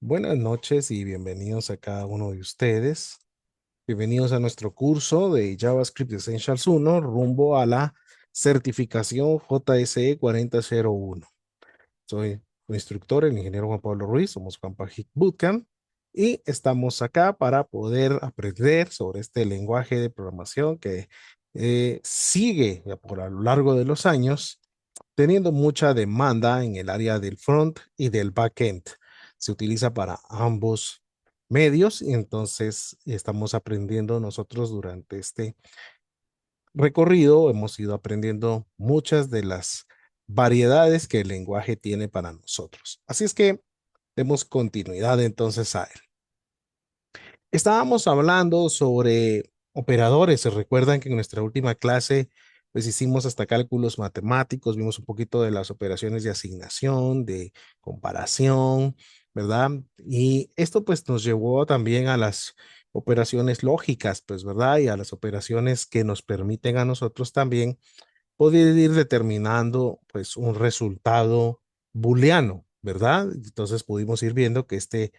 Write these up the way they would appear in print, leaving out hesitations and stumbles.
Buenas noches y bienvenidos a cada uno de ustedes. Bienvenidos a nuestro curso de JavaScript Essentials 1 rumbo a la certificación JSE 4001. Soy su instructor, el ingeniero Juan Pablo Ruiz, somos Juan Pajic Bootcamp y estamos acá para poder aprender sobre este lenguaje de programación que sigue por a lo largo de los años teniendo mucha demanda en el área del front y del backend. Se utiliza para ambos medios y entonces estamos aprendiendo nosotros durante este recorrido, hemos ido aprendiendo muchas de las variedades que el lenguaje tiene para nosotros. Así es que demos continuidad entonces a él. Estábamos hablando sobre operadores. Se recuerdan que en nuestra última clase pues hicimos hasta cálculos matemáticos, vimos un poquito de las operaciones de asignación, de comparación, ¿verdad? Y esto pues nos llevó también a las operaciones lógicas, pues, ¿verdad? Y a las operaciones que nos permiten a nosotros también poder ir determinando pues un resultado booleano, ¿verdad? Entonces pudimos ir viendo que este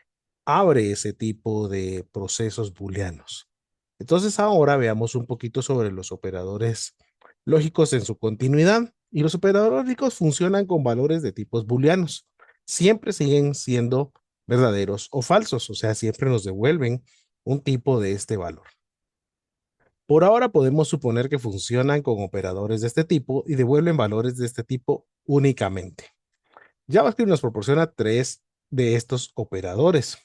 abre ese tipo de procesos booleanos. Entonces ahora veamos un poquito sobre los operadores lógicos en su continuidad. Y los operadores lógicos funcionan con valores de tipos booleanos. Siempre siguen siendo verdaderos o falsos, o sea, siempre nos devuelven un tipo de este valor. Por ahora podemos suponer que funcionan con operadores de este tipo y devuelven valores de este tipo únicamente. JavaScript nos proporciona tres de estos operadores.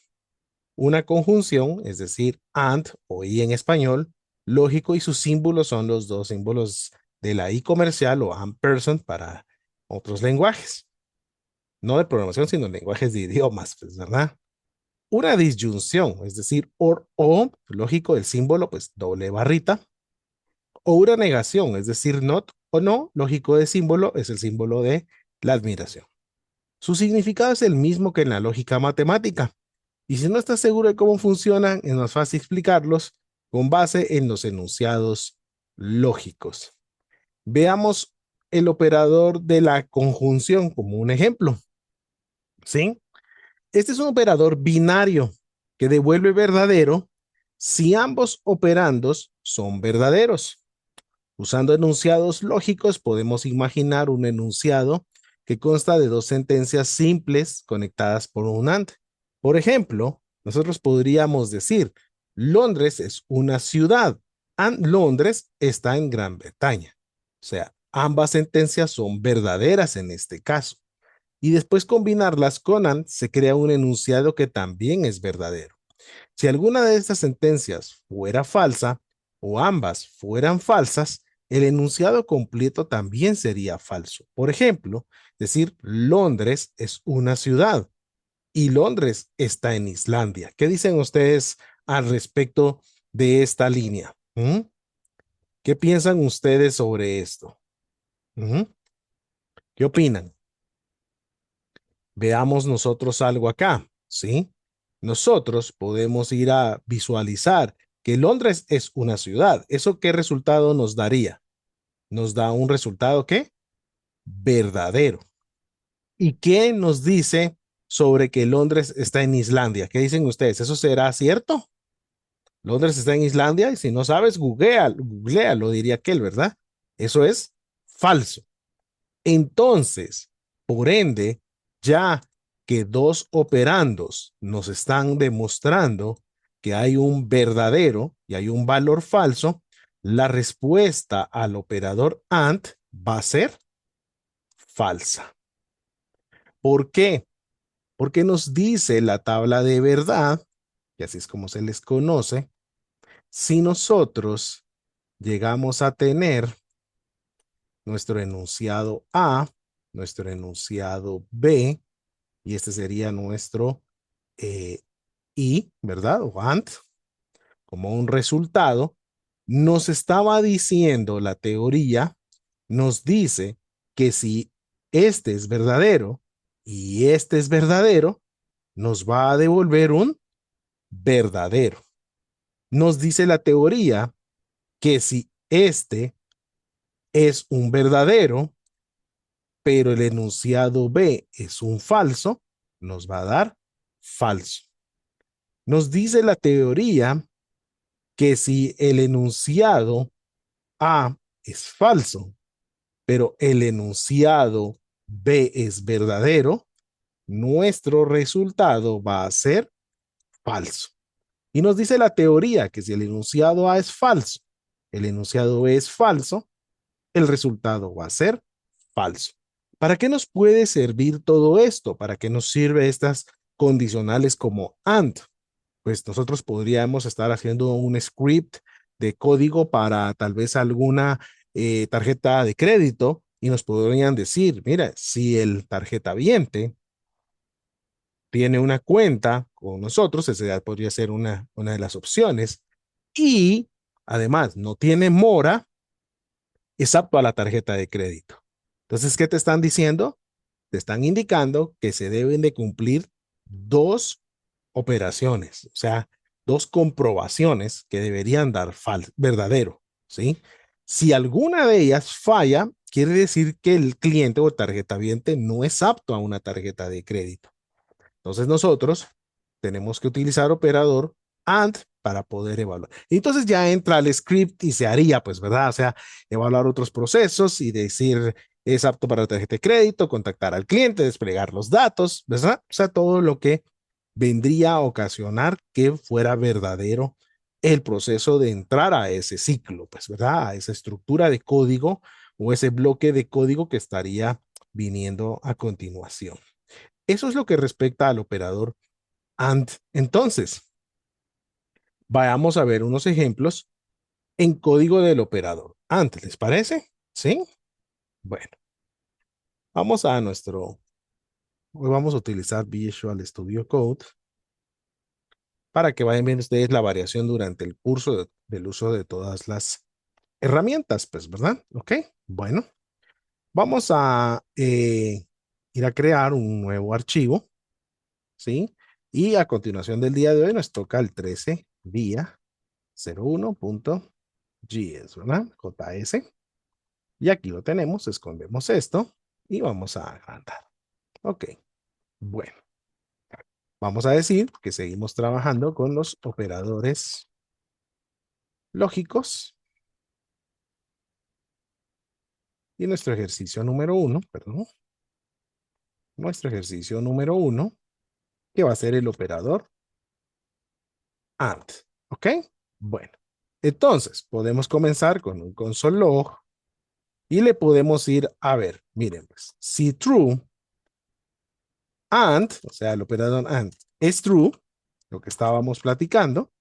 Una conjunción, es decir, AND o I en español, lógico y sus símbolos son los dos símbolos de la I comercial o ampersand para otros lenguajes. No de programación, sino lenguajes de idiomas, pues, ¿verdad? Una disyunción, es decir, OR o, lógico, el símbolo, pues doble barrita, o una negación, es decir, not o no, lógico de símbolo, es el símbolo de la admiración. Su significado es el mismo que en la lógica matemática. Y si no estás seguro de cómo funcionan, es más fácil explicarlos con base en los enunciados lógicos. Veamos el operador de la conjunción como un ejemplo. ¿Sí? Este es un operador binario que devuelve verdadero si ambos operandos son verdaderos. Usando enunciados lógicos, podemos imaginar un enunciado que consta de dos sentencias simples conectadas por un AND. Por ejemplo, nosotros podríamos decir, Londres es una ciudad, and Londres está en Gran Bretaña. O sea, ambas sentencias son verdaderas en este caso. Y después combinarlas con and se crea un enunciado que también es verdadero. Si alguna de estas sentencias fuera falsa o ambas fueran falsas, el enunciado completo también sería falso. Por ejemplo, decir Londres es una ciudad y Londres está en Islandia. ¿Qué dicen ustedes al respecto de esta línea? ¿Mm? ¿Qué piensan ustedes sobre esto? ¿Mm? ¿Qué opinan? Veamos nosotros algo acá, ¿sí? Nosotros podemos ir a visualizar que Londres es una ciudad. ¿Eso qué resultado nos daría? Nos da un resultado ¿qué? Verdadero. ¿Y qué nos dice sobre que Londres está en Islandia? ¿Qué dicen ustedes? ¿Eso será cierto? Londres está en Islandia y si no sabes, googlea, lo diría aquel, ¿verdad? Eso es falso. Entonces, por ende, ya que dos operandos nos están demostrando que hay un verdadero y hay un valor falso, la respuesta al operador AND va a ser falsa. ¿Por qué? Porque nos dice la tabla de verdad, y así es como se les conoce, si nosotros llegamos a tener nuestro enunciado A, nuestro enunciado B, y este sería nuestro eh, I, ¿verdad? O AND, como un resultado, nos estaba diciendo la teoría, nos dice que si este es verdadero y este es verdadero, nos va a devolver un verdadero. Nos dice la teoría que si este es un verdadero, pero el enunciado B es un falso, nos va a dar falso. Nos dice la teoría que si el enunciado A es falso, pero el enunciado B es verdadero, nuestro resultado va a ser falso. Y nos dice la teoría que si el enunciado A es falso, el enunciado B es falso, el resultado va a ser falso. ¿Para qué nos puede servir todo esto? ¿Para qué nos sirve estas condicionales como AND? Pues nosotros podríamos estar haciendo un script de código para tal vez alguna tarjeta de crédito y nos podrían decir, mira, si el tarjeta viente tiene una cuenta con nosotros, esa podría ser una de las opciones, y además no tiene mora, es apto a la tarjeta de crédito. Entonces, ¿qué te están diciendo? Te están indicando que se deben de cumplir dos operaciones, o sea, dos comprobaciones que deberían dar verdadero, ¿sí? Si alguna de ellas falla, quiere decir que el cliente o tarjeta viente no es apto a una tarjeta de crédito. Entonces nosotros tenemos que utilizar operador AND para poder evaluar. Y entonces ya entra el script y se haría, pues, ¿verdad? O sea, evaluar otros procesos y decir, es apto para la tarjeta de crédito, contactar al cliente, desplegar los datos, ¿verdad? O sea, todo lo que vendría a ocasionar que fuera verdadero el proceso de entrar a ese ciclo, pues, ¿verdad? A esa estructura de código o ese bloque de código que estaría viniendo a continuación. Eso es lo que respecta al operador AND. Entonces, vayamos a ver unos ejemplos en código del operador AND. ¿Les parece? ¿Sí? Bueno, vamos a hoy vamos a utilizar Visual Studio Code para que vayan viendo ustedes la variación durante el curso del uso de todas las herramientas, pues, ¿verdad? Ok, bueno, vamos a ir a crear un nuevo archivo, ¿sí? Y a continuación del día de hoy nos toca el 13 día 01.js, ¿verdad? JS. Y aquí lo tenemos, escondemos esto y vamos a agrandar. Ok, bueno, vamos a decir que seguimos trabajando con los operadores lógicos y nuestro ejercicio número uno, perdón, nuestro ejercicio número uno, que va a ser el operador AND. ¿Ok? Bueno, entonces podemos comenzar con un console log y le podemos ir a ver, miren, pues, si true and, o sea, el operador and es true, lo que estábamos platicando,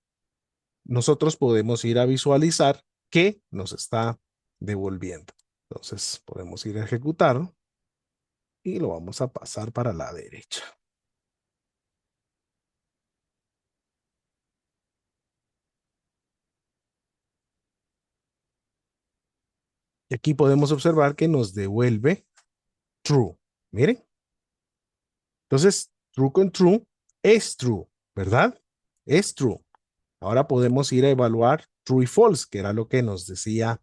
nosotros podemos ir a visualizar qué nos está devolviendo. Entonces podemos ir a ejecutarlo y lo vamos a pasar para la derecha. Y aquí podemos observar que nos devuelve true. Miren. Entonces, true con true es true, ¿verdad? Es true. Ahora podemos ir a evaluar true y false, que era lo que nos decía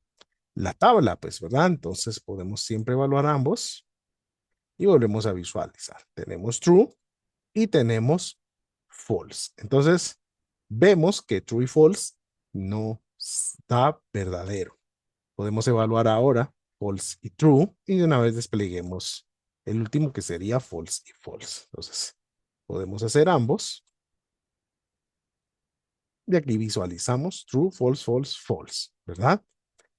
la tabla, pues, ¿verdad? Entonces podemos siempre evaluar ambos y volvemos a visualizar. Tenemos true y tenemos false. Entonces, vemos que true y false no está verdadero. Podemos evaluar ahora false y true y de una vez despleguemos el último que sería false y false. Entonces, podemos hacer ambos. Y aquí visualizamos true, false, false, false, ¿verdad?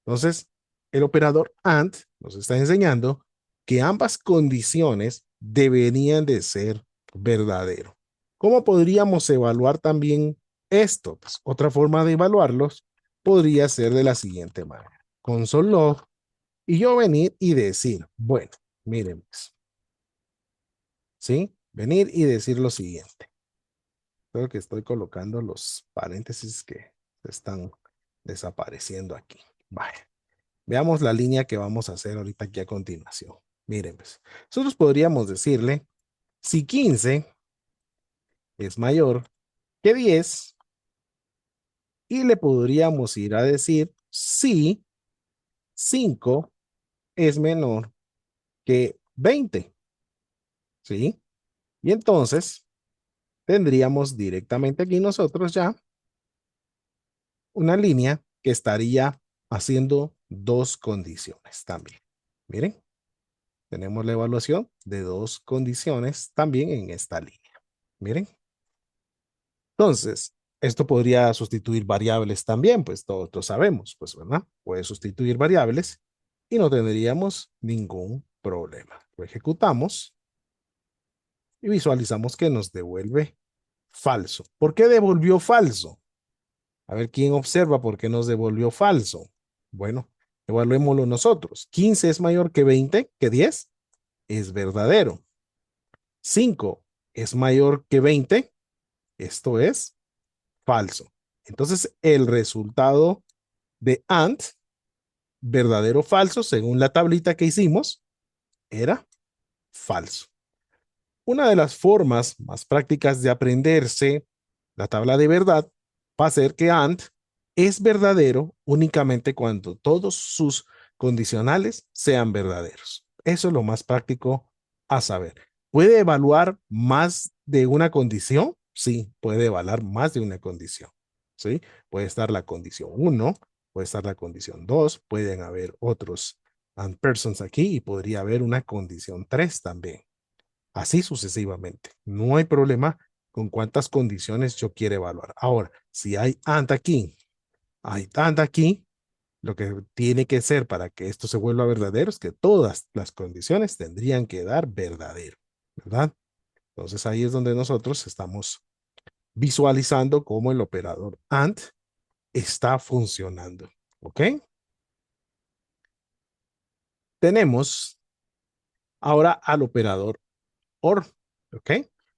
Entonces, el operador AND nos está enseñando que ambas condiciones deberían de ser verdadero. ¿Cómo podríamos evaluar también esto? Pues otra forma de evaluarlos podría ser de la siguiente manera. Console log y yo venir y decir, bueno, miren, pues, ¿sí? Venir y decir lo siguiente. Creo que estoy colocando los paréntesis que están desapareciendo aquí. Vale. Veamos la línea que vamos a hacer ahorita aquí a continuación. Miren, pues, nosotros podríamos decirle, si 15 es mayor que 10, y le podríamos ir a decir si 5 es menor que 20, ¿sí? Y entonces tendríamos directamente aquí nosotros ya una línea que estaría haciendo dos condiciones también. Miren, tenemos la evaluación de dos condiciones también en esta línea. Miren. Entonces, esto podría sustituir variables también, pues todos lo sabemos, pues, ¿verdad? Puede sustituir variables y no tendríamos ningún problema. Lo ejecutamos y visualizamos que nos devuelve falso. ¿Por qué devolvió falso? A ver, ¿quién observa por qué nos devolvió falso? Bueno, evaluémoslo nosotros. 15 es mayor que 20, que 10, es verdadero. 5 es mayor que 20, esto es falso. Entonces, el resultado de AND, verdadero o falso, según la tablita que hicimos, era falso. Una de las formas más prácticas de aprenderse la tabla de verdad va a ser que AND es verdadero únicamente cuando todos sus condicionales sean verdaderos. Eso es lo más práctico a saber. ¿Puede evaluar más de una condición? Sí, puede evaluar más de una condición. ¿Sí? Puede estar la condición 1, puede estar la condición 2, pueden haber otros and persons aquí y podría haber una condición 3 también. Así sucesivamente. No hay problema con cuántas condiciones yo quiero evaluar. Ahora, si hay and aquí, hay and aquí, lo que tiene que ser para que esto se vuelva verdadero es que todas las condiciones tendrían que dar verdadero, ¿verdad? Entonces ahí es donde nosotros estamos visualizando cómo el operador AND está funcionando. ¿Ok? Tenemos ahora al operador OR. ¿Ok?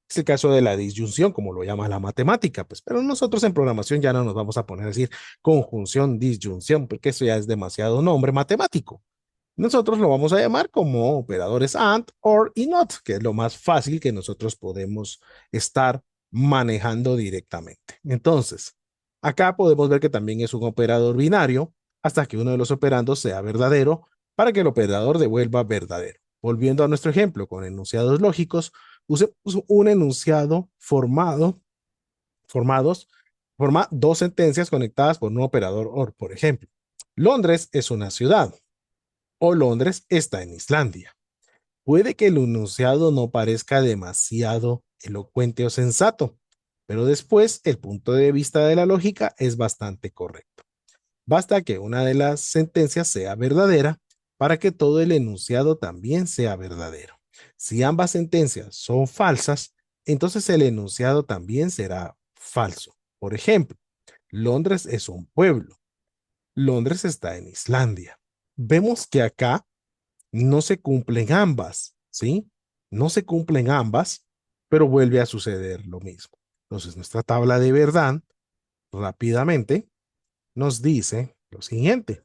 Es el caso de la disyunción, como lo llama la matemática, pues, pero nosotros en programación ya no nos vamos a poner a decir conjunción, disyunción, porque eso ya es demasiado nombre matemático. Nosotros lo vamos a llamar como operadores AND, OR y NOT, que es lo más fácil que nosotros podemos estar manejando directamente. Entonces, acá podemos ver que también es un operador binario hasta que uno de los operandos sea verdadero para que el operador devuelva verdadero. Volviendo a nuestro ejemplo con enunciados lógicos, usemos un enunciado forma dos sentencias conectadas por un operador OR. Por ejemplo, Londres es una ciudad o Londres está en Islandia. Puede que el enunciado no parezca demasiado elocuente o sensato, pero después el punto de vista de la lógica es bastante correcto. Basta que una de las sentencias sea verdadera para que todo el enunciado también sea verdadero. Si ambas sentencias son falsas, entonces el enunciado también será falso. Por ejemplo, Londres es un pueblo. Londres está en Islandia. Vemos que acá no se cumplen ambas, ¿sí? No se cumplen ambas, pero vuelve a suceder lo mismo. Entonces, nuestra tabla de verdad rápidamente nos dice lo siguiente.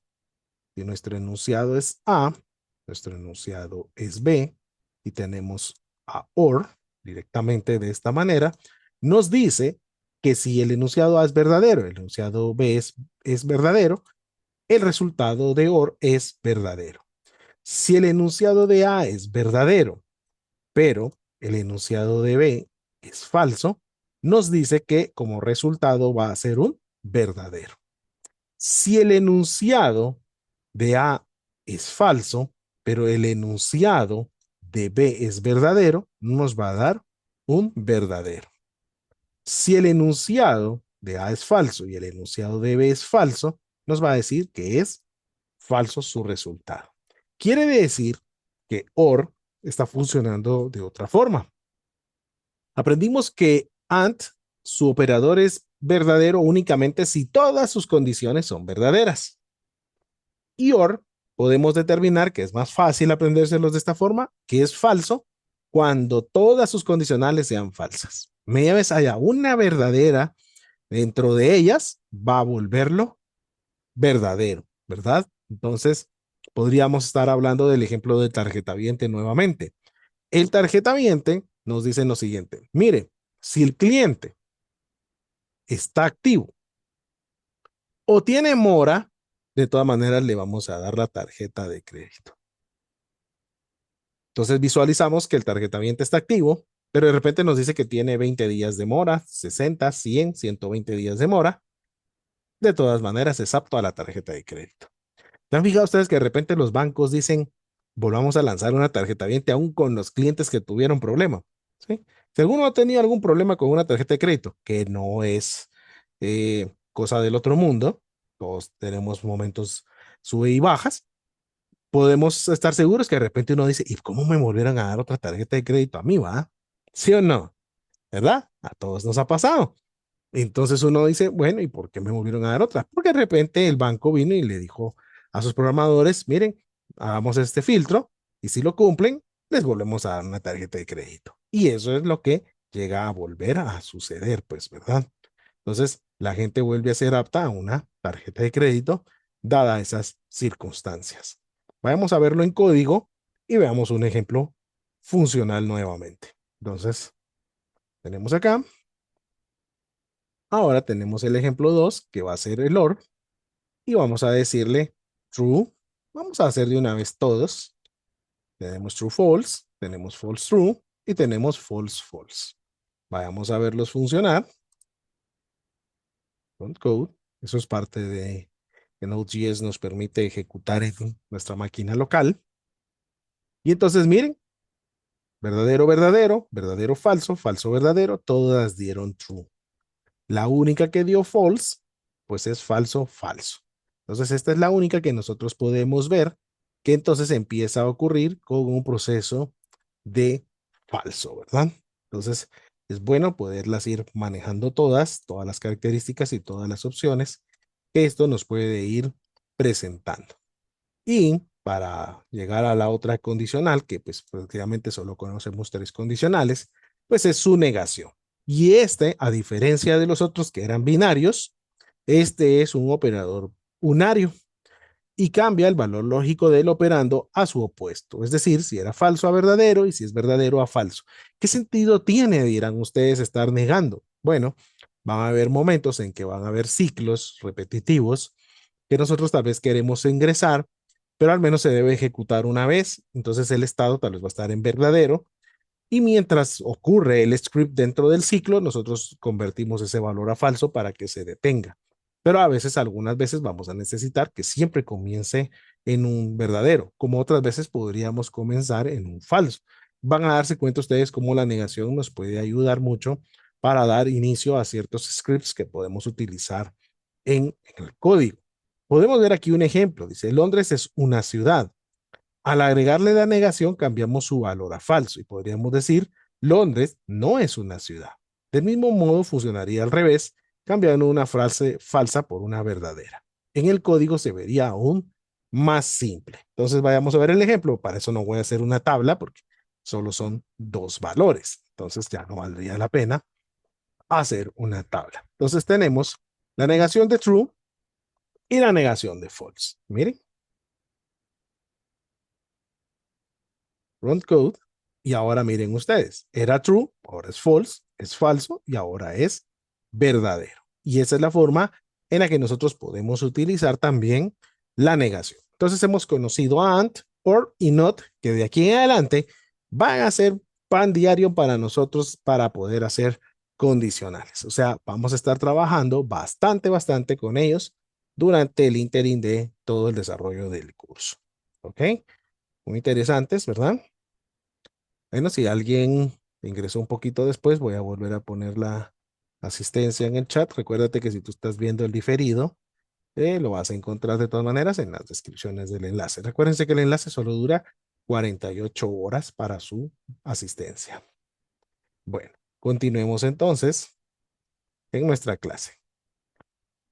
Si nuestro enunciado es A, nuestro enunciado es B, y tenemos a OR directamente de esta manera, nos dice que si el enunciado A es verdadero, el enunciado B es verdadero, el resultado de OR es verdadero. Si el enunciado de A es verdadero, pero el enunciado de B es falso, nos dice que como resultado va a ser un verdadero. Si el enunciado de A es falso, pero el enunciado de B es verdadero, nos va a dar un verdadero. Si el enunciado de A es falso y el enunciado de B es falso, nos va a decir que es falso su resultado. Quiere decir que OR está funcionando de otra forma. Aprendimos que AND, su operador es verdadero únicamente si todas sus condiciones son verdaderas. Y OR, podemos determinar que es más fácil aprendérselos de esta forma, que es falso cuando todas sus condicionales sean falsas. Me llaves haya una verdadera dentro de ellas, va a volverlo verdadero, ¿verdad? Entonces, podríamos estar hablando del ejemplo del tarjetaviente nuevamente. El tarjetaviente nos dice lo siguiente, mire, si el cliente está activo o tiene mora, de todas maneras le vamos a dar la tarjeta de crédito. Entonces visualizamos que el tarjetaviente está activo, pero de repente nos dice que tiene 20 días de mora, 60, 100, 120 días de mora. De todas maneras, es apto a la tarjeta de crédito. ¿Se han fijado ustedes que de repente los bancos dicen, volvamos a lanzar una tarjeta 20 aún con los clientes que tuvieron problema? ¿Sí? Si alguno ha tenido algún problema con una tarjeta de crédito, que no es cosa del otro mundo, todos tenemos momentos sube y bajas, podemos estar seguros que de repente uno dice, ¿y cómo me volvieron a dar otra tarjeta de crédito a mí, va? ¿Sí o no? ¿Verdad? A todos nos ha pasado. Entonces uno dice, bueno, ¿y por qué me volvieron a dar otra? Porque de repente el banco vino y le dijo a sus programadores, miren, hagamos este filtro y si lo cumplen, les volvemos a dar una tarjeta de crédito. Y eso es lo que llega a volver a suceder, pues, ¿verdad? Entonces, la gente vuelve a ser apta a una tarjeta de crédito dada esas circunstancias. Vamos a verlo en código y veamos un ejemplo funcional nuevamente. Entonces, tenemos acá. Ahora tenemos el ejemplo 2 que va a ser el OR, y vamos a decirle true. Vamos a hacer de una vez todos. Tenemos true false, tenemos false true y tenemos false false. Vayamos a verlos funcionar. Front code. Eso es parte de que Node.js nos permite ejecutar en nuestra máquina local. Y entonces miren, verdadero, verdadero, verdadero, falso, falso, verdadero, todas dieron true. La única que dio false, pues es falso, falso. Entonces, esta es la única que nosotros podemos ver que entonces empieza a ocurrir con un proceso de falso, ¿verdad? Entonces, es bueno poderlas ir manejando todas las características y todas las opciones que esto nos puede ir presentando. Y para llegar a la otra condicional, que pues prácticamente solo conocemos tres condicionales, pues es su negación. Y este, a diferencia de los otros que eran binarios, este es un operador unario y cambia el valor lógico del operando a su opuesto. Es decir, si era falso a verdadero y si es verdadero a falso. ¿Qué sentido tiene, dirán ustedes, estar negando? Bueno, van a haber momentos en que van a haber ciclos repetitivos que nosotros tal vez queremos ingresar, pero al menos se debe ejecutar una vez. Entonces el estado tal vez va a estar en verdadero y mientras ocurre el script dentro del ciclo, nosotros convertimos ese valor a falso para que se detenga. Pero a veces, algunas veces vamos a necesitar que siempre comience en un verdadero, como otras veces podríamos comenzar en un falso. Van a darse cuenta ustedes cómo la negación nos puede ayudar mucho para dar inicio a ciertos scripts que podemos utilizar en el código. Podemos ver aquí un ejemplo. Dice, Londres es una ciudad. Al agregarle la negación, cambiamos su valor a falso y podríamos decir, Londres no es una ciudad. Del mismo modo, funcionaría al revés, cambiando una frase falsa por una verdadera. En el código se vería aún más simple. Entonces, vayamos a ver el ejemplo. Para eso no voy a hacer una tabla porque solo son dos valores. Entonces, ya no valdría la pena hacer una tabla. Entonces, tenemos la negación de true y la negación de false. Miren. Run code y ahora miren ustedes, era true, ahora es false, es falso y ahora es verdadero. Y esa es la forma en la que nosotros podemos utilizar también la negación. Entonces hemos conocido AND, OR y NOT, que de aquí en adelante van a ser pan diario para nosotros para poder hacer condicionales. O sea, vamos a estar trabajando bastante con ellos durante el interín de todo el desarrollo del curso. ¿Ok? Muy interesantes, ¿verdad? Bueno, si alguien ingresó un poquito después, voy a volver a poner la asistencia en el chat. Recuérdate que si tú estás viendo el diferido, lo vas a encontrar de todas maneras en las descripciones del enlace. Recuérdense que el enlace solo dura 48 horas para su asistencia. Bueno, continuemos entonces en nuestra clase.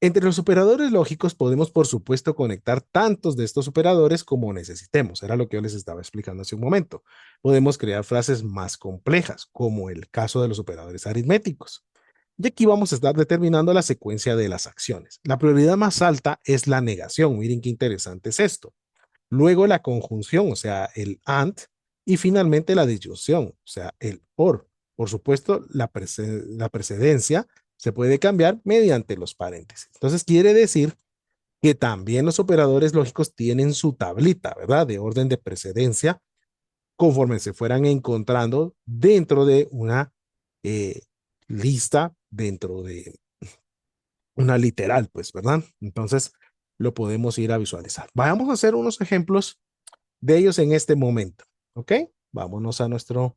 Entre los operadores lógicos podemos, por supuesto, conectar tantos de estos operadores como necesitemos. Era lo que yo les estaba explicando hace un momento. Podemos crear frases más complejas, como el caso de los operadores aritméticos. Y aquí vamos a estar determinando la secuencia de las acciones. La prioridad más alta es la negación. Miren qué interesante es esto. Luego la conjunción, o sea, el AND, y finalmente la disyunción, o sea, el OR. Por supuesto, la precedencia se puede cambiar mediante los paréntesis. Entonces, quiere decir que también los operadores lógicos tienen su tablita, ¿verdad? De orden de precedencia conforme se fueran encontrando dentro de una eh, lista, dentro de una literal, pues, ¿verdad? Entonces, lo podemos ir a visualizar. Vamos a hacer unos ejemplos de ellos en este momento, ¿ok? Vámonos a nuestro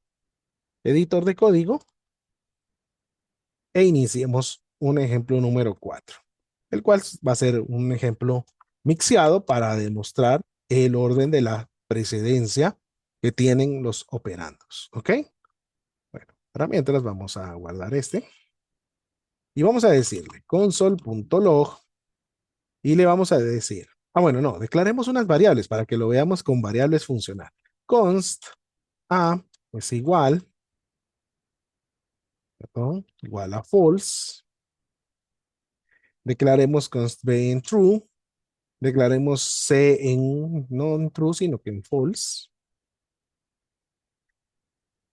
editor de código e iniciemos un ejemplo número 4, el cual va a ser un ejemplo mixeado para demostrar el orden de la precedencia que tienen los operandos, ¿ok? Bueno, para mientras vamos a guardar este y vamos a decirle console.log y le vamos a decir, bueno, no, declaremos unas variables para que lo veamos con variables funcionales. Const A es igual, perdón, igual a false. Declaremos const B en true. Declaremos C en no en true, sino que en false.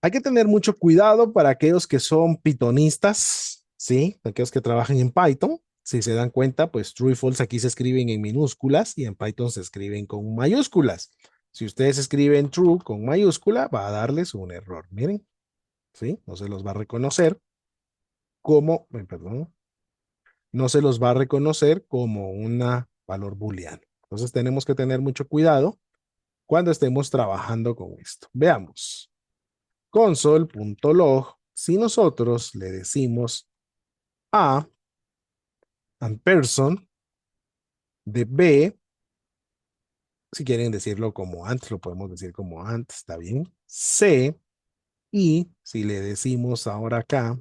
Hay que tener mucho cuidado para aquellos que son pitonistas, ¿sí? Aquellos que trabajan en Python. Si se dan cuenta, pues true y false aquí se escriben en minúsculas y en Python se escriben con mayúsculas. Si ustedes escriben true con mayúscula, va a darles un error. Miren, ¿sí? No se los va a reconocer como, perdón, no se los va a reconocer como un valor booleano. Entonces tenemos que tener mucho cuidado cuando estemos trabajando con esto. Veamos. Console.log, si nosotros le decimos a ampersand de b, si quieren decirlo como antes, lo podemos decir como antes, está bien. C, y si le decimos ahora acá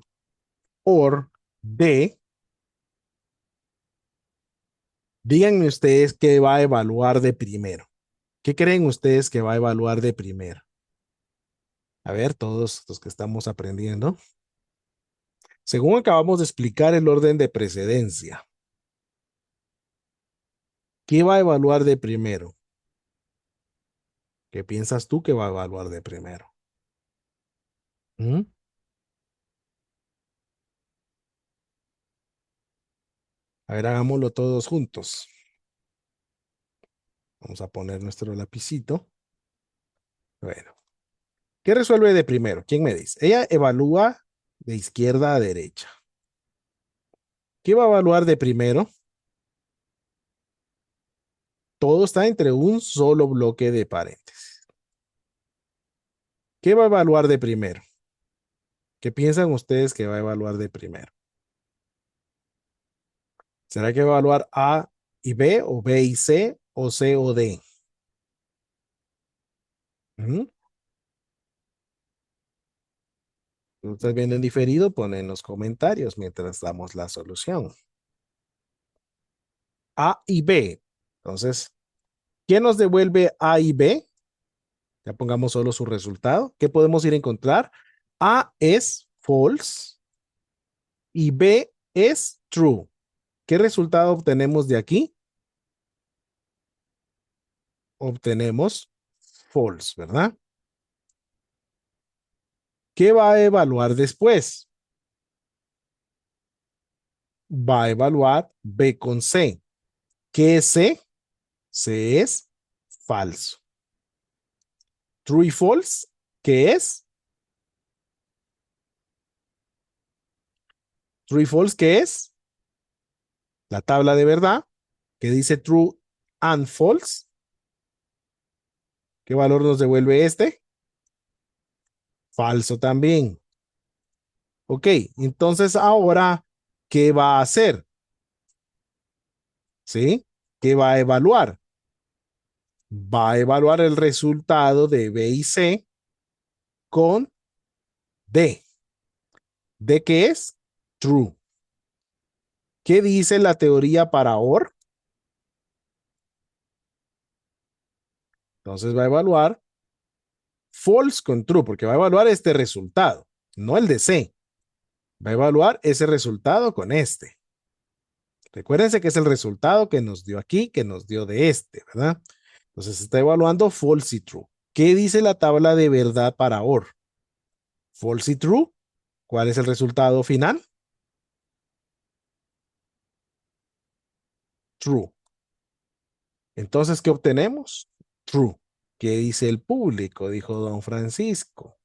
or d, díganme ustedes qué va a evaluar de primero. ¿Qué creen ustedes que va a evaluar de primero? A ver, todos los que estamos aprendiendo. Según acabamos de explicar el orden de precedencia, ¿qué va a evaluar de primero? ¿Qué piensas tú que va a evaluar de primero? ¿Mm? A ver, hagámoslo todos juntos. Vamos a poner nuestro lapicito. Bueno, ¿qué resuelve de primero? ¿Quién me dice? Ella evalúa de izquierda a derecha. ¿Qué va a evaluar de primero? Todo está entre un solo bloque de paréntesis. ¿Qué va a evaluar de primero? ¿Qué piensan ustedes que va a evaluar de primero? ¿Será que va a evaluar A y B o B y C o C o D? ¿Mm? ¿Lo estás viendo en diferido? Pon en los comentarios mientras damos la solución. A y B. Entonces, ¿qué nos devuelve A y B? Ya pongamos solo su resultado. ¿Qué podemos ir a encontrar? A es false y B es true. ¿Qué resultado obtenemos de aquí? Obtenemos false, ¿verdad? ¿Qué va a evaluar después? Va a evaluar B con C. ¿Qué es C? C es falso. True y false, ¿qué es? True y false, ¿qué es? La tabla de verdad que dice true and false. ¿Qué valor nos devuelve este? Falso también. Ok, entonces ahora, ¿qué va a hacer? ¿Sí? ¿Qué va a evaluar? Va a evaluar el resultado de B y C con D. ¿D qué es? True. ¿Qué dice la teoría para OR? Entonces va a evaluar false con true, porque va a evaluar este resultado, no el de C. Va a evaluar ese resultado con este. Recuérdense que es el resultado que nos dio aquí, que nos dio de este, ¿verdad? Entonces está evaluando false y true. ¿Qué dice la tabla de verdad para OR? False y true. ¿Cuál es el resultado final? True. Entonces, ¿qué obtenemos? True. ¿Qué dice el público? Dijo don Francisco.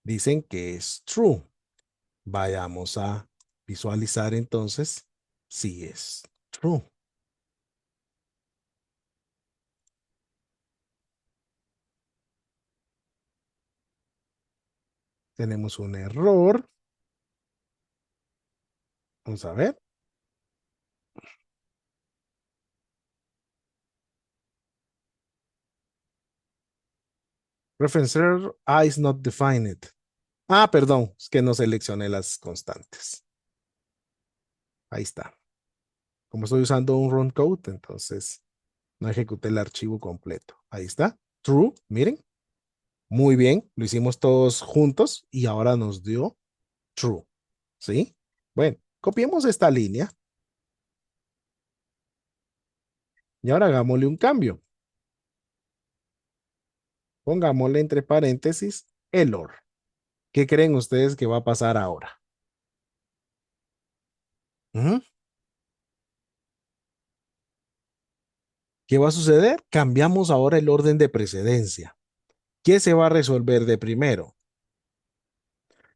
Dicen que es true. Vayamos a visualizar entonces si es true. Tenemos un error. Vamos a ver. Referencer A is not defined. Ah, perdón, es que no seleccioné las constantes. Ahí está. Como estoy usando un run code, entonces no ejecuté el archivo completo. Ahí está. True, miren. Muy bien, lo hicimos todos juntos y ahora nos dio true. ¿Sí? Bueno, copiemos esta línea y ahora hagámosle un cambio. Pongámosle entre paréntesis error. ¿Qué creen ustedes que va a pasar ahora? ¿Mm? ¿Qué va a suceder? Cambiamos ahora el orden de precedencia. ¿Qué se va a resolver de primero?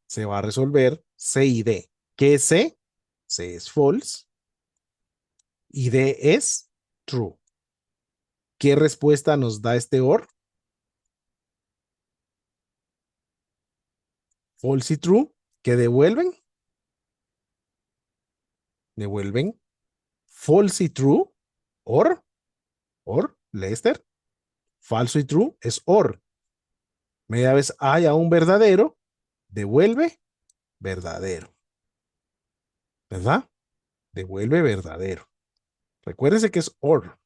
Se va a resolver C y D. ¿Qué es C? C es false y D es true. ¿Qué respuesta nos da este OR? False y true. ¿Qué devuelven? Devuelven false y true. Or, Lester. Falso y true es OR. Media vez haya un verdadero, devuelve verdadero. ¿Verdad? Devuelve verdadero. Recuérdense que es OR.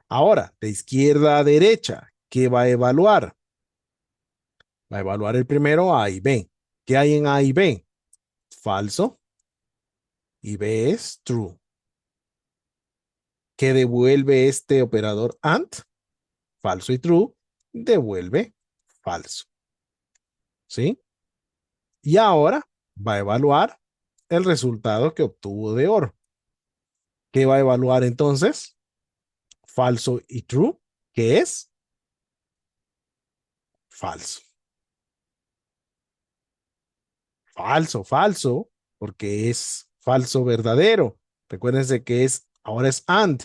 Ahora, de izquierda a derecha, ¿qué va a evaluar? Va a evaluar el primero A y B. ¿Qué hay en A y B? Falso y B es true. ¿Qué devuelve este operador AND? Falso y true. Devuelve falso. ¿Sí? Y ahora va a evaluar el resultado que obtuvo de OR. ¿Qué va a evaluar entonces? Falso y true, que es falso. Falso, porque es falso verdadero. Recuérdense que ahora es AND.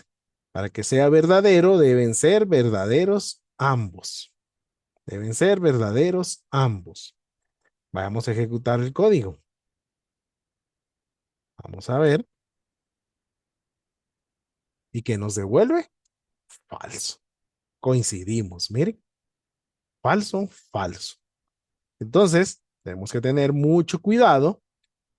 Para que sea verdadero, deben ser verdaderos ambos. Deben ser verdaderos ambos. Vamos a ejecutar el código. Vamos a ver. ¿Y qué nos devuelve? Falso. Coincidimos, miren. Falso. Entonces, tenemos que tener mucho cuidado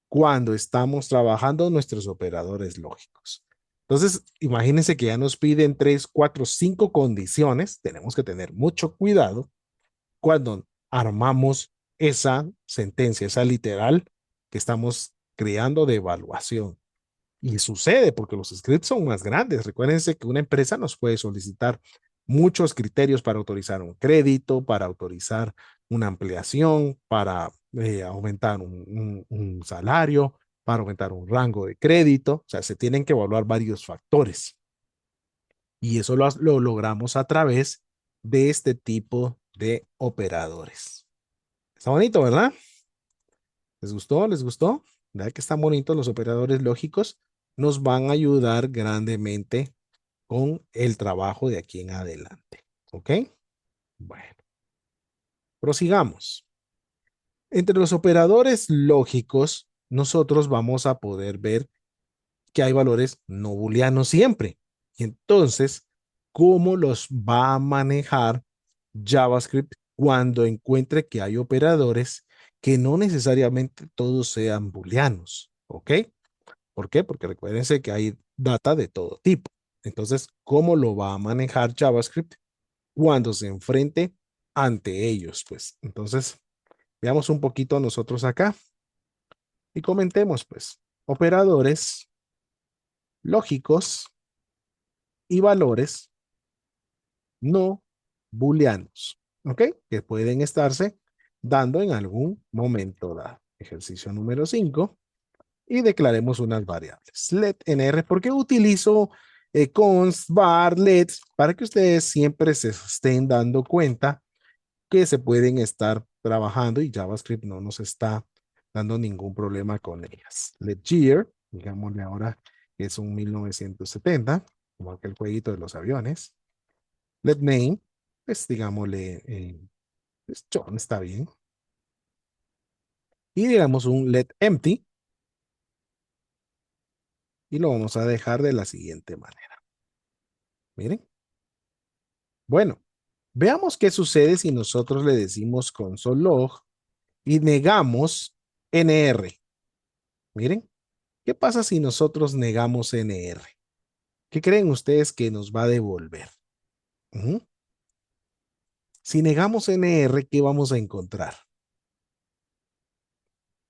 cuando estamos trabajando nuestros operadores lógicos. Entonces, imagínense que ya nos piden 3, 4, 5 condiciones. Tenemos que tener mucho cuidado cuando armamos esa sentencia, esa literal que estamos creando de evaluación. Y sucede porque los scripts son más grandes. Recuérdense que una empresa nos puede solicitar muchos criterios para autorizar un crédito, para autorizar una ampliación, para aumentar un salario, para aumentar un rango de crédito. O sea, se tienen que evaluar varios factores. Y eso lo logramos a través de este tipo de operadores. Está bonito, ¿verdad? ¿Les gustó? ¿Les gustó? ¿Verdad que están bonitos los operadores lógicos? Nos van a ayudar grandemente con el trabajo de aquí en adelante. ¿Ok? Bueno, prosigamos. Entre los operadores lógicos, nosotros vamos a poder ver que hay valores no booleanos siempre. Y entonces, ¿cómo los va a manejar JavaScript cuando encuentre que hay operadores que no necesariamente todos sean booleanos? ¿Ok? ¿Por qué? Porque recuérdense que hay data de todo tipo. Entonces, ¿cómo lo va a manejar JavaScript cuando se enfrente ante ellos? Pues entonces, veamos un poquito nosotros acá y comentemos, pues, operadores lógicos y valores no booleanos, ¿ok? Que pueden estarse dando en algún momento dado. Ejercicio número 5 y declaremos unas variables. Let nr, ¿por qué utilizo const, var, lets, para que ustedes siempre se estén dando cuenta que se pueden estar trabajando y JavaScript no nos está dando ningún problema con ellas. Let year, digámosle ahora que es un 1970, como aquel jueguito de los aviones. Let name, pues digámosle, pues John está bien. Y digamos un let empty y lo vamos a dejar de la siguiente manera. Miren. Bueno, veamos qué sucede si nosotros le decimos console log y negamos NR. Miren, ¿qué pasa si nosotros negamos NR? ¿Qué creen ustedes que nos va a devolver? Ujú. Si negamos NR, ¿qué vamos a encontrar?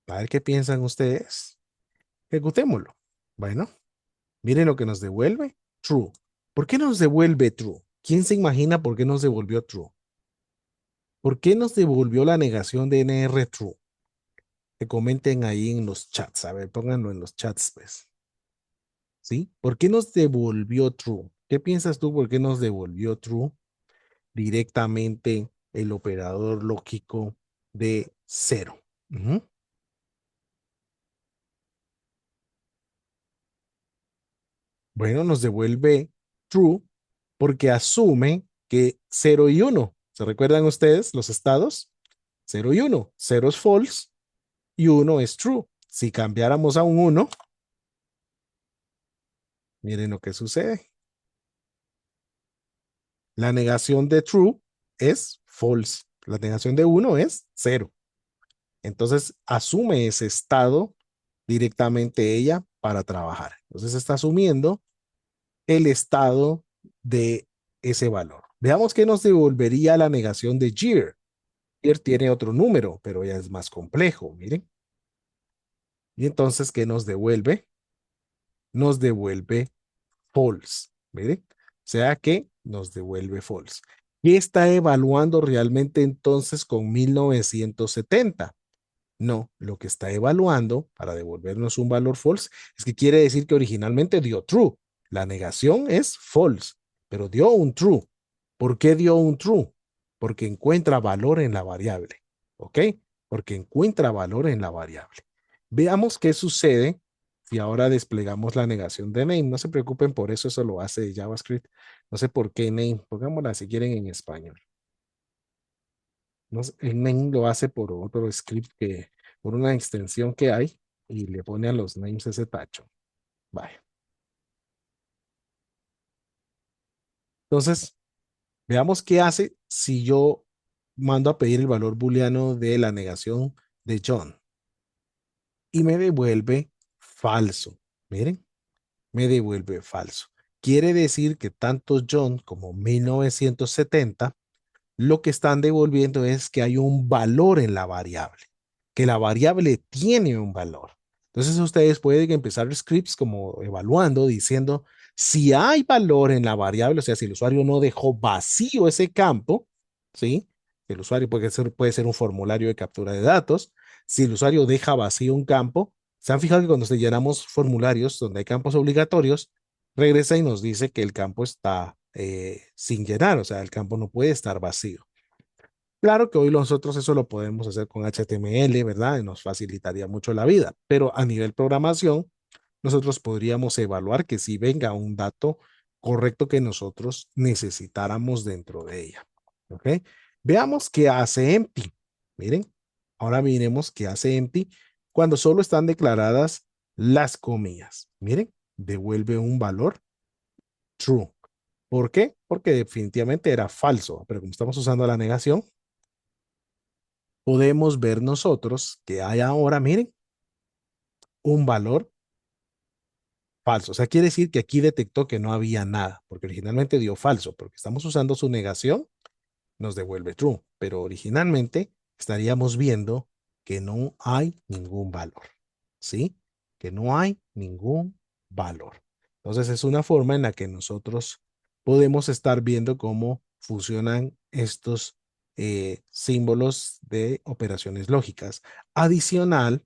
A ver qué piensan ustedes. Ejecutémoslo. Bueno, miren lo que nos devuelve. True. ¿Por qué nos devuelve true? ¿Quién se imagina por qué nos devolvió true? ¿Por qué nos devolvió la negación de NR true? Que comenten ahí en los chats. A ver, pónganlo en los chats, pues. ¿Sí? ¿Por qué nos devolvió true? ¿Qué piensas tú por qué nos devolvió true directamente el operador lógico de cero? Ujú. Bueno, nos devuelve true porque asume que cero y uno. ¿Se recuerdan ustedes los estados? Cero y uno. Cero es false y uno es true. Si cambiáramos a un uno, miren lo que sucede. La negación de true es false. La negación de uno es cero. Entonces asume ese estado directamente ella para trabajar. Entonces está asumiendo el estado de ese valor. Veamos qué nos devolvería la negación de year. Year tiene otro número, pero ya es más complejo, miren. Y entonces, ¿qué nos devuelve? Nos devuelve false, miren. O sea que nos devuelve false. ¿Qué está evaluando realmente entonces con 1970? No, lo que está evaluando para devolvernos un valor false es que quiere decir que originalmente dio true. La negación es false, pero dio un true. ¿Por qué dio un true? Porque encuentra valor en la variable. ¿Ok? Porque encuentra valor en la variable. Veamos qué sucede si ahora desplegamos la negación de name. No se preocupen por eso, eso lo hace JavaScript. No sé por qué name. Pongámosla si quieren en español. No sé, el name lo hace por otro script que, por una extensión que hay y le pone a los names ese tacho. Vaya. Entonces, veamos qué hace si yo mando a pedir el valor booleano de la negación de John y me devuelve falso. Miren, me devuelve falso. Quiere decir que tanto John como 1970 lo que están devolviendo es que hay un valor en la variable, que la variable tiene un valor. Entonces ustedes pueden empezar scripts como evaluando, diciendo si hay valor en la variable, o sea, si el usuario no dejó vacío ese campo, ¿sí? El usuario puede ser un formulario de captura de datos. Si el usuario deja vacío un campo, se han fijado que cuando llenamos formularios donde hay campos obligatorios, regresa y nos dice que el campo está sin llenar, o sea, el campo no puede estar vacío. Claro que hoy nosotros eso lo podemos hacer con HTML, ¿verdad? Y nos facilitaría mucho la vida, pero a nivel programación, nosotros podríamos evaluar que si venga un dato correcto que nosotros necesitáramos dentro de ella. ¿Ok? Veamos qué hace empty. Miren, ahora miremos qué hace empty cuando solo están declaradas las comillas. Miren, devuelve un valor true. ¿Por qué? Porque definitivamente era falso, pero como estamos usando la negación, podemos ver nosotros que hay ahora, miren, un valor falso. O sea, quiere decir que aquí detectó que no había nada, porque originalmente dio falso, porque estamos usando su negación, nos devuelve true, pero originalmente estaríamos viendo que no hay ningún valor, ¿sí? Que no hay ningún valor. Entonces es una forma en la que nosotros podemos estar viendo cómo funcionan estos símbolos de operaciones lógicas. Adicional,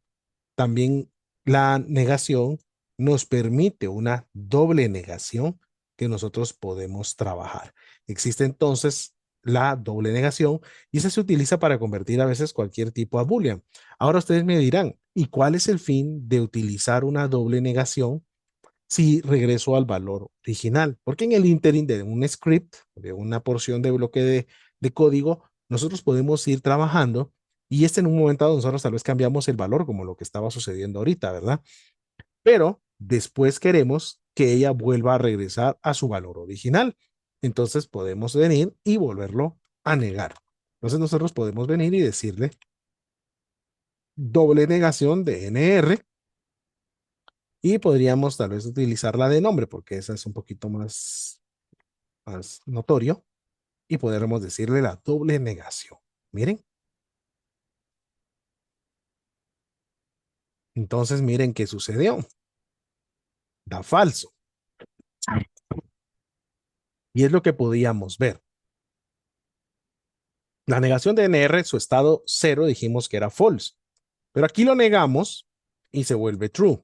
también la negación nos permite una doble negación que nosotros podemos trabajar. Existe entonces la doble negación y esa se utiliza para convertir a veces cualquier tipo a boolean. Ahora ustedes me dirán, ¿y cuál es el fin de utilizar una doble negación si regreso al valor original? Porque en el interim de un script, de una porción de bloque de código, nosotros podemos ir trabajando y en un momento dado nosotros tal vez cambiamos el valor como lo que estaba sucediendo ahorita, ¿verdad? Pero después queremos que ella vuelva a regresar a su valor original. Entonces podemos venir y volverlo a negar. Entonces nosotros podemos venir y decirle doble negación de NR y podríamos tal vez utilizarla de nombre porque esa es un poquito más notorio y podremos decirle la doble negación. Miren, entonces miren qué sucedió. Da falso. Y es lo que podíamos ver. La negación de NR, su estado cero, dijimos que era false. Pero aquí lo negamos y se vuelve true.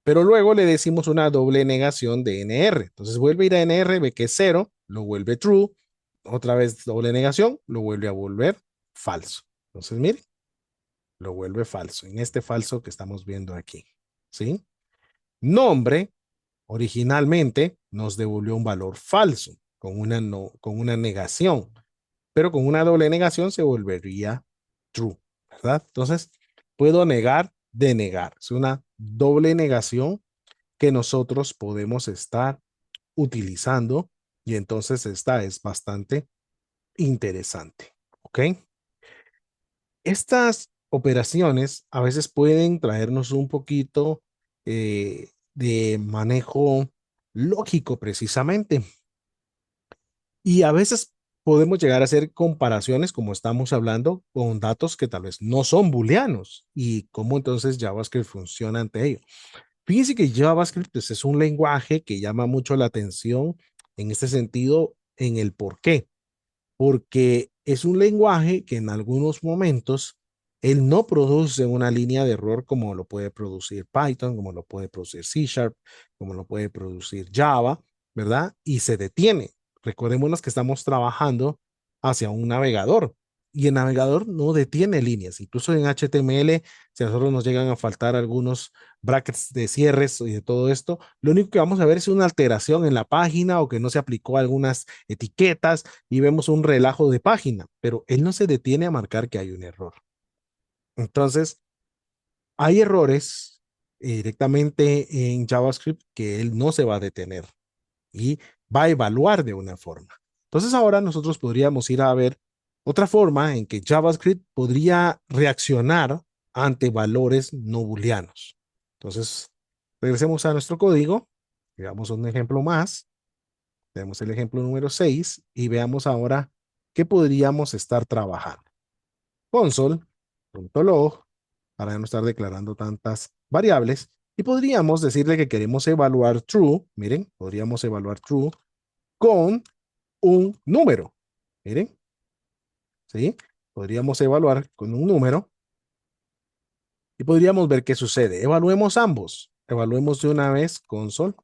Pero luego le decimos una doble negación de NR. Entonces vuelve a ir a NR, ve que es cero, lo vuelve true. Otra vez doble negación, lo vuelve a volver falso. Entonces, mire, lo vuelve falso. En este falso que estamos viendo aquí. ¿Sí? Nombre, originalmente nos devolvió un valor falso con una negación. Pero con una doble negación se volvería true, ¿verdad? Entonces, puedo negar de negar. Es una doble negación que nosotros podemos estar utilizando y entonces esta es bastante interesante, ¿ok? Estas operaciones a veces pueden traernos un poquito de manejo lógico precisamente. Y a veces podemos llegar a hacer comparaciones, como estamos hablando, con datos que tal vez no son booleanos y cómo entonces JavaScript funciona ante ello. Fíjense que JavaScript pues, es un lenguaje que llama mucho la atención en este sentido, en el por qué. Porque es un lenguaje que en algunos momentos él no produce una línea de error como lo puede producir Python, como lo puede producir C Sharp, como lo puede producir Java, ¿verdad? Y se detiene. Recordémonos que estamos trabajando hacia un navegador y el navegador no detiene líneas. Incluso en HTML, si a nosotros nos llegan a faltar algunos brackets de cierres y de todo esto, lo único que vamos a ver es una alteración en la página o que no se aplicó algunas etiquetas y vemos un relajo de página, pero él no se detiene a marcar que hay un error. Entonces, hay errores directamente en JavaScript que él no se va a detener y va a evaluar de una forma. Entonces, ahora nosotros podríamos ir a ver otra forma en que JavaScript podría reaccionar ante valores no booleanos. Entonces, regresemos a nuestro código, veamos un ejemplo más. Tenemos el ejemplo número 6 y veamos ahora qué podríamos estar trabajando. Console.log para no estar declarando tantas variables y podríamos decirle que queremos evaluar true. Miren, podríamos evaluar true con un número. Miren, ¿sí? Podríamos evaluar con un número y podríamos ver qué sucede. Evaluemos ambos. Evaluemos de una vez console.log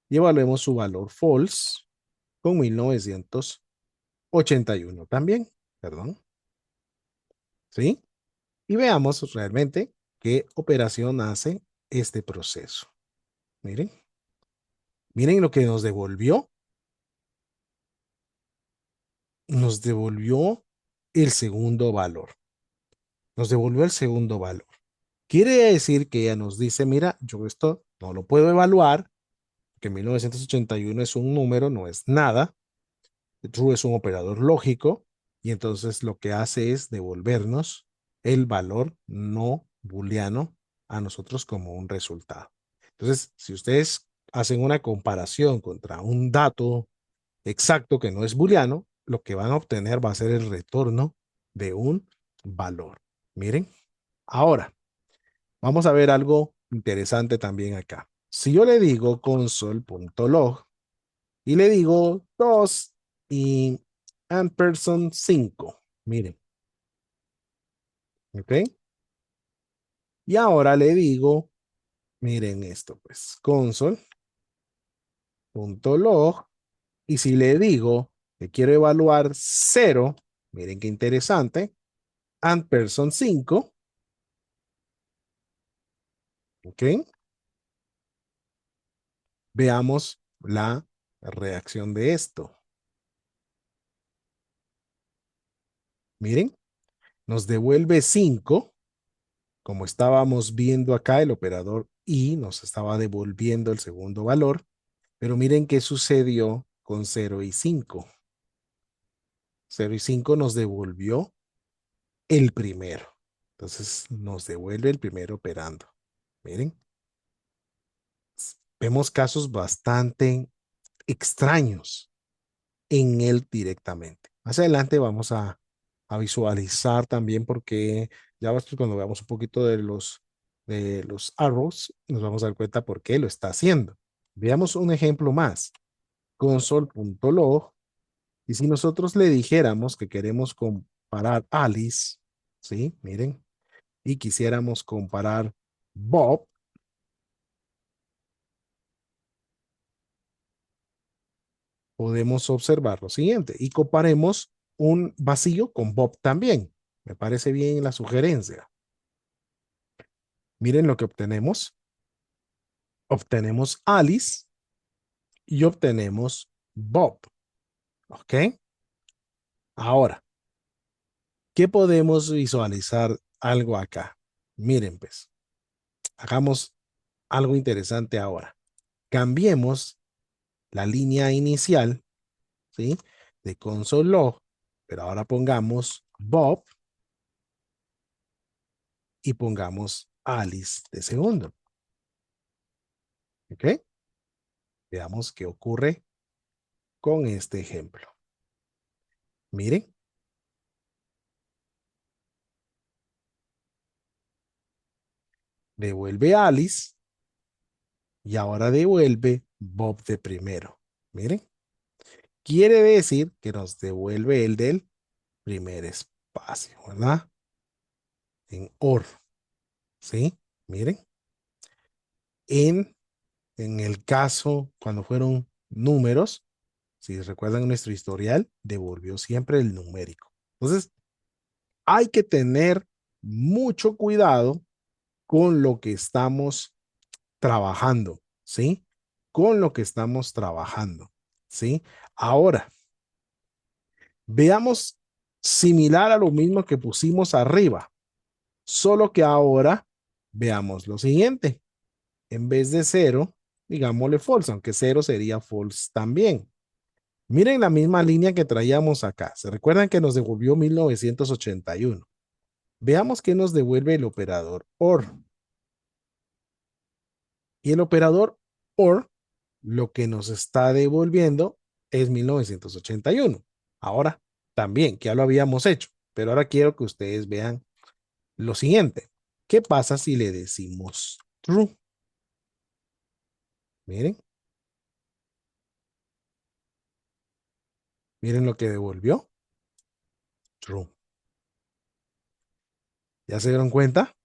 y evaluemos su valor false con 1981 también, perdón, ¿sí? Y veamos realmente qué operación hace este proceso. Miren, miren lo que nos devolvió. Nos devolvió el segundo valor. Nos devolvió el segundo valor. Quiere decir que ella nos dice, mira, yo esto no lo puedo evaluar, que 1981 es un número, no es nada. True es un operador lógico y entonces lo que hace es devolvernos el valor no booleano a nosotros como un resultado. Entonces, si ustedes hacen una comparación contra un dato exacto que no es booleano, lo que van a obtener va a ser el retorno de un valor. Miren, ahora vamos a ver algo interesante también acá. Si yo le digo console.log y le digo 2 y ampersand 5. Miren, ¿ok? Y ahora le digo Miren esto, pues, console.log. Y si le digo que quiero evaluar 0, miren qué interesante, and 5, ¿ok? Veamos la reacción de esto. Miren, nos devuelve 5, como estábamos viendo acá, el operador y nos estaba devolviendo el segundo valor, pero miren qué sucedió con 0 y 5. 0 y 5 nos devolvió el primero. Entonces nos devuelve el primero operando. Miren, vemos casos bastante extraños en él directamente. Más adelante vamos a visualizar también porque ya cuando veamos un poquito de los arrows, nos vamos a dar cuenta por qué lo está haciendo. Veamos un ejemplo más. Console.log. Y si nosotros le dijéramos que queremos comparar Alice, ¿sí? Miren, y quisiéramos comparar Bob, podemos observar lo siguiente y comparemos un vacío con Bob también. Me parece bien la sugerencia. Miren lo que obtenemos. Obtenemos Alice y obtenemos Bob. ¿Ok? Ahora, ¿qué podemos visualizar algo acá? Miren, pues, hagamos algo interesante ahora. Cambiemos la línea inicial, ¿sí? De console log, pero ahora pongamos Bob y pongamos Alice de segundo. ¿Ok? Veamos qué ocurre con este ejemplo. Miren, devuelve Alice y ahora devuelve Bob de primero. Miren, quiere decir que nos devuelve el del primer espacio, ¿verdad? En OR, ¿sí? Miren, en, en el caso cuando fueron números, si recuerdan nuestro historial, devolvió siempre el numérico. Entonces, hay que tener mucho cuidado con lo que estamos trabajando, ¿sí? Con lo que estamos trabajando, ¿sí? Ahora, veamos similar a lo mismo que pusimos arriba, solo que ahora veamos lo siguiente. En vez de 0, digámosle false, aunque 0 sería false también. Miren la misma línea que traíamos acá. ¿Se recuerdan que nos devolvió 1981? Veamos qué nos devuelve el operador OR. Y el operador OR lo que nos está devolviendo es 1981. Ahora, también, que ya lo habíamos hecho, pero ahora quiero que ustedes vean lo siguiente. ¿Qué pasa si le decimos true? Miren, miren lo que devolvió. True. ¿Ya se dieron cuenta?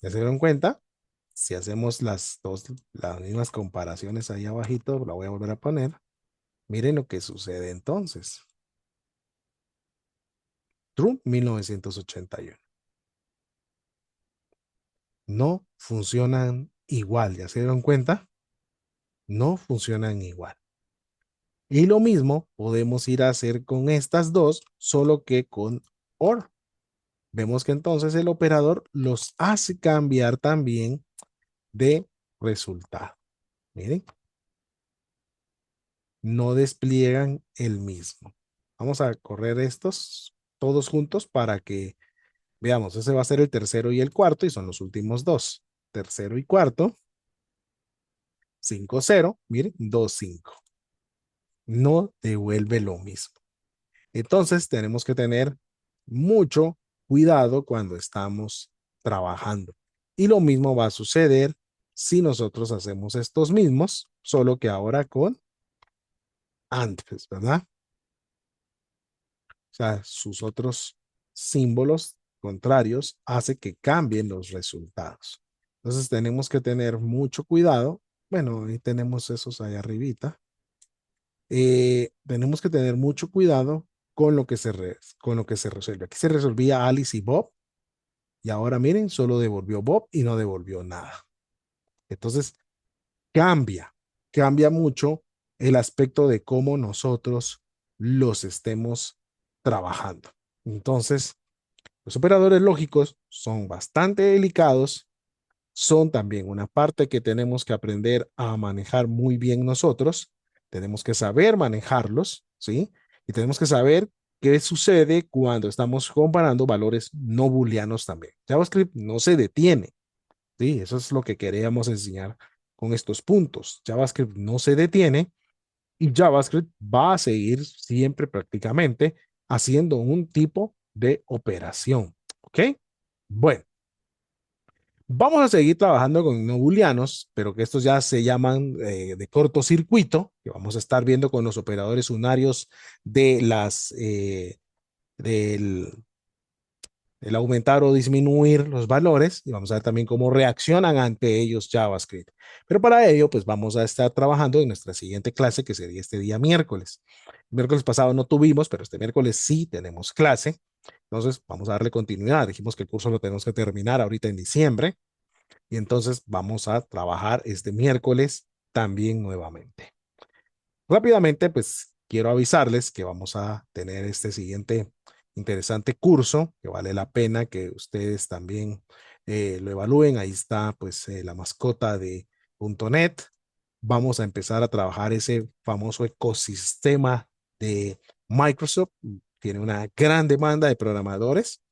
¿Ya se dieron cuenta? Si hacemos las mismas comparaciones ahí abajito, la voy a volver a poner. Miren lo que sucede entonces. True 1981. No funcionan igual, ¿ya se dieron cuenta? No funcionan igual. Y lo mismo podemos ir a hacer con estas dos, solo que con OR. Vemos que entonces el operador los hace cambiar también de resultado. Miren, no despliegan el mismo. Vamos a correr estos todos juntos para que veamos. Ese va a ser el tercero y el cuarto y son los últimos dos. Tercero y cuarto, 5-0, miren, 2-5. No devuelve lo mismo. Entonces tenemos que tener mucho cuidado cuando estamos trabajando. Y lo mismo va a suceder si nosotros hacemos estos mismos, solo que ahora con AND, pues, ¿verdad? O sea, sus otros símbolos contrarios hace que cambien los resultados. Entonces tenemos que tener mucho cuidado. Bueno, ahí tenemos esos ahí arribita. Tenemos que tener mucho cuidado con lo que con lo que se resuelve. Aquí se resolvía Alice y Bob, y ahora miren, solo devolvió Bob y no devolvió nada. Entonces cambia, cambia mucho el aspecto de cómo nosotros los estemos trabajando. Entonces, los operadores lógicos son bastante delicados, son también una parte que tenemos que aprender a manejar muy bien nosotros. Tenemos que saber manejarlos, ¿sí? Y tenemos que saber qué sucede cuando estamos comparando valores no booleanos también. JavaScript no se detiene, ¿sí? Eso es lo que queríamos enseñar con estos puntos. JavaScript no se detiene y JavaScript va a seguir siempre prácticamente haciendo un tipo de operación, ¿ok? Bueno. Vamos a seguir trabajando con no booleanos, pero que estos ya se llaman de cortocircuito, que vamos a estar viendo con los operadores unarios de del el aumentar o disminuir los valores y vamos a ver también cómo reaccionan ante ellos JavaScript. Pero para ello, pues vamos a estar trabajando en nuestra siguiente clase, que sería este día miércoles. El miércoles pasado no tuvimos, pero este miércoles sí tenemos clase. Entonces, vamos a darle continuidad. Dijimos que el curso lo tenemos que terminar ahorita en diciembre. Y entonces vamos a trabajar este miércoles también nuevamente. Rápidamente, pues quiero avisarles que vamos a tener este siguiente interesante curso que vale la pena que ustedes también lo evalúen. Ahí está pues la mascota de .NET. Vamos a empezar a trabajar ese famoso ecosistema de Microsoft. Tiene una gran demanda de programadores,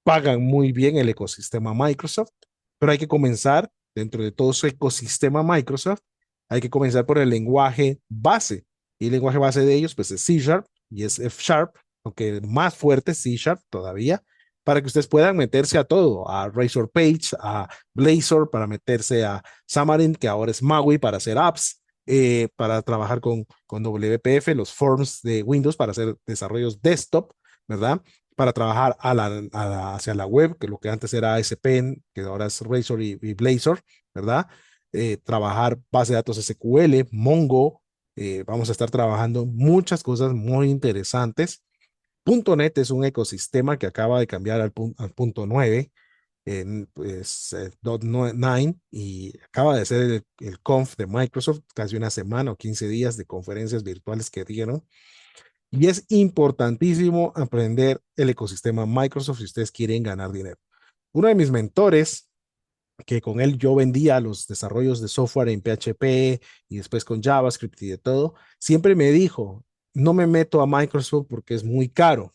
pagan muy bien el ecosistema Microsoft, pero hay que comenzar dentro de todo su ecosistema Microsoft, hay que comenzar por el lenguaje base. Y el lenguaje base de ellos, pues es C Sharp y es F Sharp, aunque más fuerte C Sharp todavía, para que ustedes puedan meterse a todo, a Razor Page, a Blazor, para meterse a Xamarin, que ahora es MAUI para hacer apps, para trabajar con WPF, los forms de Windows para hacer desarrollos desktop, ¿verdad? Para trabajar hacia la web, que lo que antes era ASP.NET, que ahora es Razor y Blazor, ¿verdad? Trabajar base de datos SQL, Mongo, vamos a estar trabajando muchas cosas muy interesantes. .NET es un ecosistema que acaba de cambiar al punto 9, en pues, .9 y acaba de ser el Conf de Microsoft, casi una semana o 15 días de conferencias virtuales que dieron. Y es importantísimo aprender el ecosistema Microsoft si ustedes quieren ganar dinero. Uno de mis mentores, que con él yo vendía los desarrollos de software en PHP y después con JavaScript y de todo, siempre me dijo, no me meto a Microsoft porque es muy caro.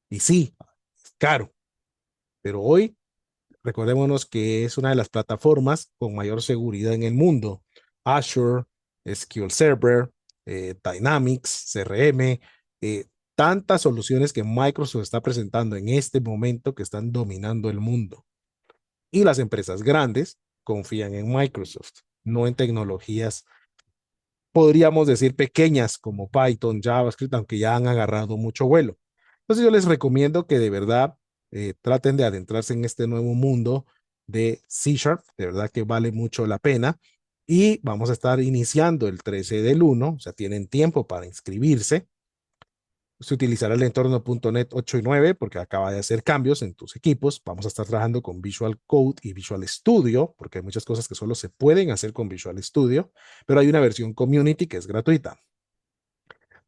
Y sí, es caro, pero hoy recordémonos que es una de las plataformas con mayor seguridad en el mundo. Azure, SQL Server, Dynamics, CRM, eh, tantas soluciones que Microsoft está presentando en este momento que están dominando el mundo. Y las empresas grandes confían en Microsoft, no en tecnologías, podríamos decir, pequeñas como Python, JavaScript, aunque ya han agarrado mucho vuelo. Entonces yo les recomiendo que de verdad traten de adentrarse en este nuevo mundo de C Sharp, de verdad que vale mucho la pena. Y vamos a estar iniciando el 13 del 1, o sea, tienen tiempo para inscribirse. Se utilizará el entorno .NET 8 y 9 porque acaba de hacer cambios en tus equipos. Vamos a estar trabajando con Visual Code y Visual Studio porque hay muchas cosas que solo se pueden hacer con Visual Studio, pero hay una versión community que es gratuita.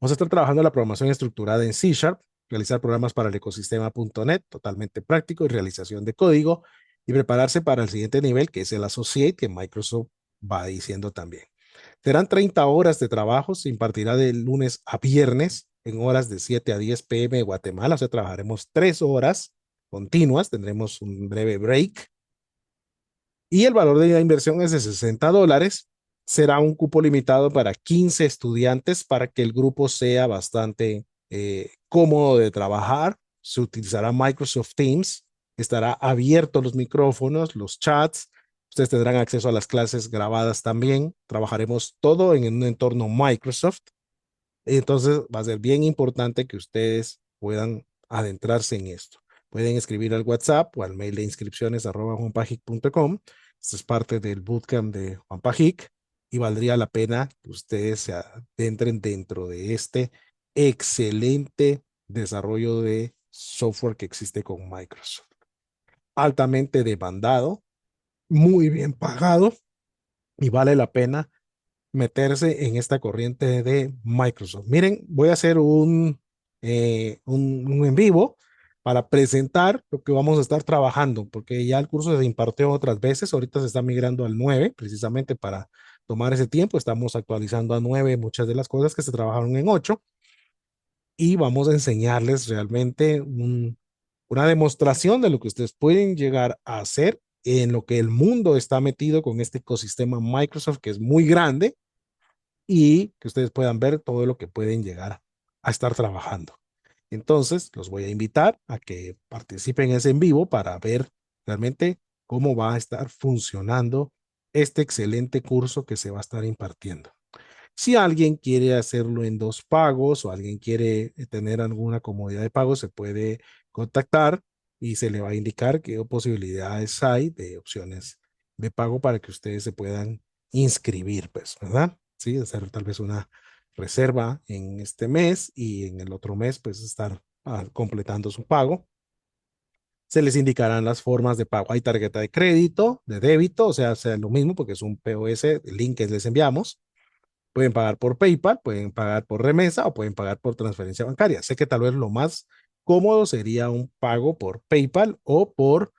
Vamos a estar trabajando la programación estructurada en C Sharp, realizar programas para el ecosistema .NET, totalmente práctico y realización de código, y prepararse para el siguiente nivel, que es el Associate, que Microsoft va diciendo también. Serán 30 horas de trabajo, se impartirá de lunes a viernes en horas de 7 a 10 pm de Guatemala, o sea, trabajaremos 3 horas continuas, tendremos un breve break y el valor de la inversión es de $60. Será un cupo limitado para 15 estudiantes para que el grupo sea bastante cómodo de trabajar. Se utilizará Microsoft Teams, estará abierto los micrófonos, los chats. Ustedes tendrán acceso a las clases grabadas también. Trabajaremos todo en un entorno Microsoft. Entonces va a ser bien importante que ustedes puedan adentrarse en esto. pueden escribir al WhatsApp o al mail de inscripciones @juanpajic.com. Esto es parte del bootcamp de Juan Pajic y valdría la pena que ustedes se adentren dentro de este excelente desarrollo de software que existe con Microsoft. Altamente demandado, muy bien pagado y vale la pena meterse en esta corriente de Microsoft. Miren, voy a hacer un en vivo para presentar lo que vamos a estar trabajando, porque ya el curso se impartió otras veces, ahorita se está migrando al 9, precisamente para tomar ese tiempo, estamos actualizando a 9 muchas de las cosas que se trabajaron en 8 y vamos a enseñarles realmente una demostración de lo que ustedes pueden llegar a hacer en lo que el mundo está metido con este ecosistema Microsoft, que es muy grande y que ustedes puedan ver todo lo que pueden llegar a estar trabajando. Entonces, los voy a invitar a que participen en ese en vivo para ver realmente cómo va a estar funcionando este excelente curso que se va a estar impartiendo. Si alguien quiere hacerlo en 2 pagos o alguien quiere tener alguna comodidad de pago, se puede contactar y se le va a indicar qué posibilidades hay de opciones de pago para que ustedes se puedan inscribir, pues, ¿verdad? Sí, hacer tal vez una reserva en este mes y en el otro mes, pues, estar completando su pago. Se les indicarán las formas de pago. Hay tarjeta de crédito, de débito, o sea lo mismo porque es un POS, el link que les enviamos. Pueden pagar por PayPal, pueden pagar por remesa o pueden pagar por transferencia bancaria. Sé que tal vez lo más cómodo sería un pago por PayPal o por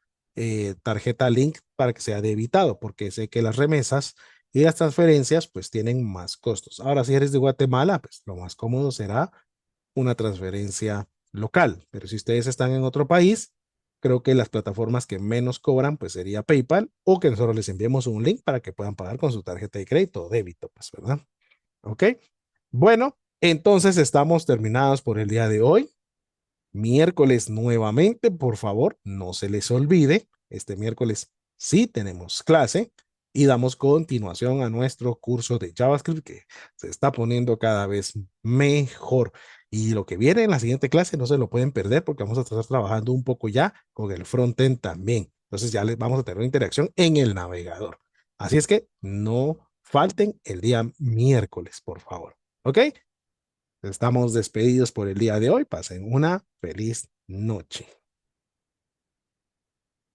tarjeta Link para que sea debitado, porque sé que las remesas y las transferencias pues tienen más costos. Ahora, si eres de Guatemala, pues lo más cómodo será una transferencia local, pero si ustedes están en otro país, creo que las plataformas que menos cobran pues sería PayPal o que nosotros les enviemos un link para que puedan pagar con su tarjeta de crédito o débito, pues, ¿verdad? ¿Ok? Bueno, entonces estamos terminados por el día de hoy. Miércoles nuevamente, por favor, no se les olvide, este miércoles sí tenemos clase y damos continuación a nuestro curso de JavaScript que se está poniendo cada vez mejor. Y lo que viene en la siguiente clase no se lo pueden perder porque vamos a estar trabajando un poco ya con el frontend también. Entonces ya les vamos a tener una interacción en el navegador. Así es que no falten el día miércoles, por favor. ¿Ok? Estamos despedidos por el día de hoy. Pasen una feliz noche.